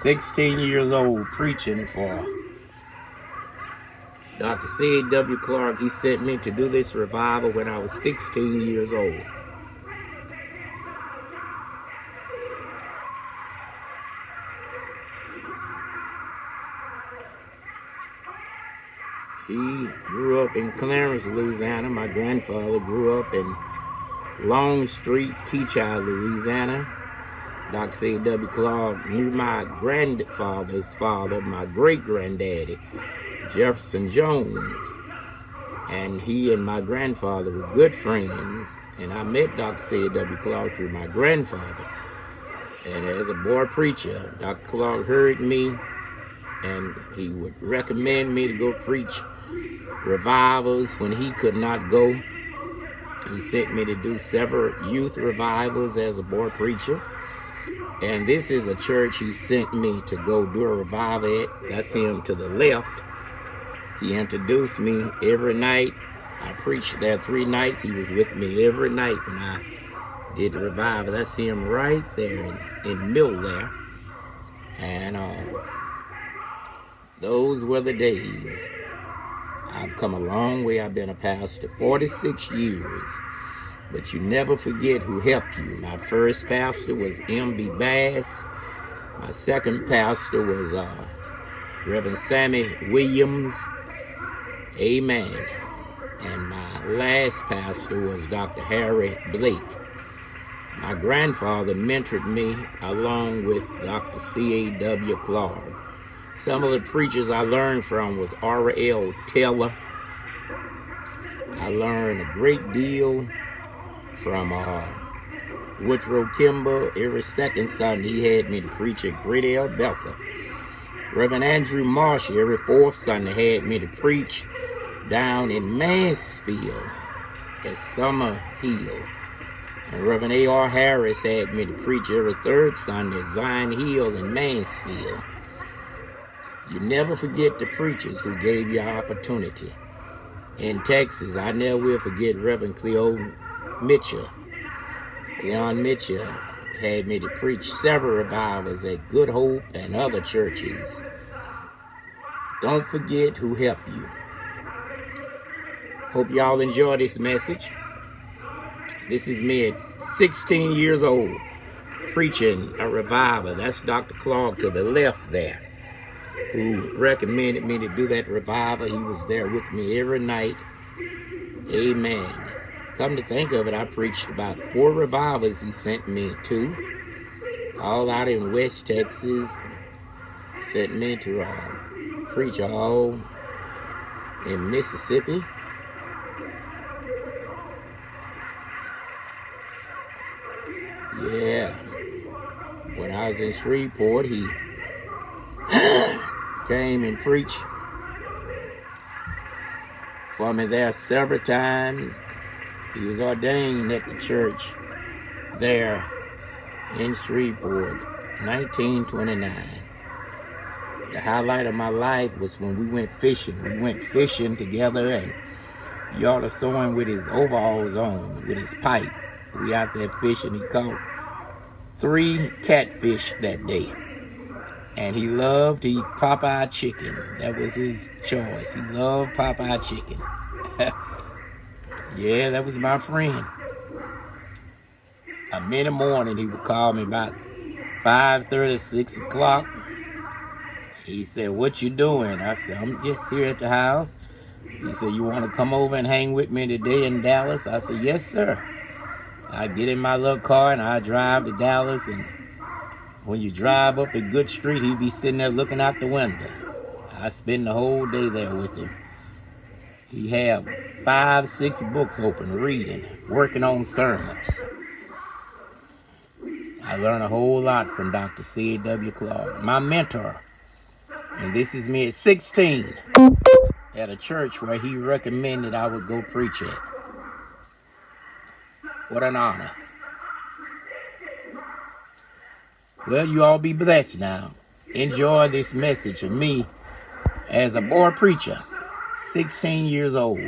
16 years old, preaching for Dr. CAW Clark. He sent me to do this revival when I was 16 years old. He grew up in Clarence, Louisiana. My grandfather grew up in Long Street, Keachai, Louisiana. Dr. CAW Clark knew my grandfather's father, my great-granddaddy, Jefferson Jones. And he and my grandfather were good friends. And I met Dr. CAW Clark through my grandfather. And as a boy preacher, Dr. Clark heard me, and he would recommend me to go preach revivals when he could not go. He sent me to do several youth revivals as a boy preacher. And this is a church he sent me to go do a revival at. That's him to the left. He introduced me every night. I preached there 3 nights. He was with me every night when I did the revival. That's him right there in the middle there. And those were the days. I've come a long way. I've been a pastor 46 years. But you never forget who helped you. My first pastor was M.B. Bass. My second pastor was Reverend Sammy Williams. Amen. And my last pastor was Dr. Harry Blake. My grandfather mentored me along with Dr. CAW Clark. Some of the preachers I learned from was R.L. Taylor. I learned a great deal from Woodrow Kimball. Every second Sunday he had me to preach at Great El Bethel. Reverend Andrew Marsh every fourth Sunday had me to preach down in Mansfield at Summer Hill. And Reverend A.R. Harris had me to preach every third Sunday at Zion Hill in Mansfield. You never forget the preachers who gave you an opportunity. In Texas, I never will forget Reverend Cleon Mitchell. Cleon Mitchell had me to preach several revivals at Good Hope and other churches. Don't forget who helped you. Hope y'all enjoy this message. This is me at 16 years old, preaching a revival. That's Dr. Clark to the left there, who recommended me to do that revival. He was there with me every night. Amen. Come to think of it, I preached about 4 revivals he sent me to, all out in West Texas. Sent me to preach all in Mississippi. Yeah. When I was in Shreveport, he came and preached for me there several times. He was ordained at the church there in Shreveport, 1929. The highlight of my life was when we went fishing. We went fishing together, and you ought to saw him with his overalls on, with his pipe. We out there fishing. He caught 3 catfish that day. And he loved to eat Popeye chicken. That was his choice. He loved Popeye chicken. Yeah, that was my friend. In the morning, he would call me about 5:30, 6 o'clock. He said, "What you doing?" I said, "I'm just here at the house." He said, "You want to come over and hang with me today in Dallas?" I said, "Yes, sir." I get in my little car and I drive to Dallas, and when you drive up a good street, he'd be sitting there looking out the window. I spend the whole day there with him. He had 5, 6 books open, reading, working on sermons. I learned a whole lot from Dr. CAW Clark, my mentor. And this is me at 16 at a church where he recommended I would go preach at. What an honor. Well, you all be blessed now. Enjoy this message of me as a boy preacher, 16 years old.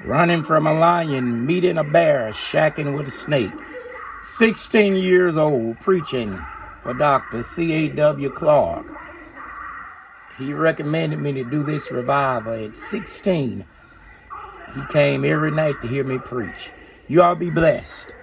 Running from a lion, meeting a bear, shacking with a snake. 16 years old, preaching for Dr. CAW Clark. He recommended me to do this revival at 16. He came every night to hear me preach. You all be blessed.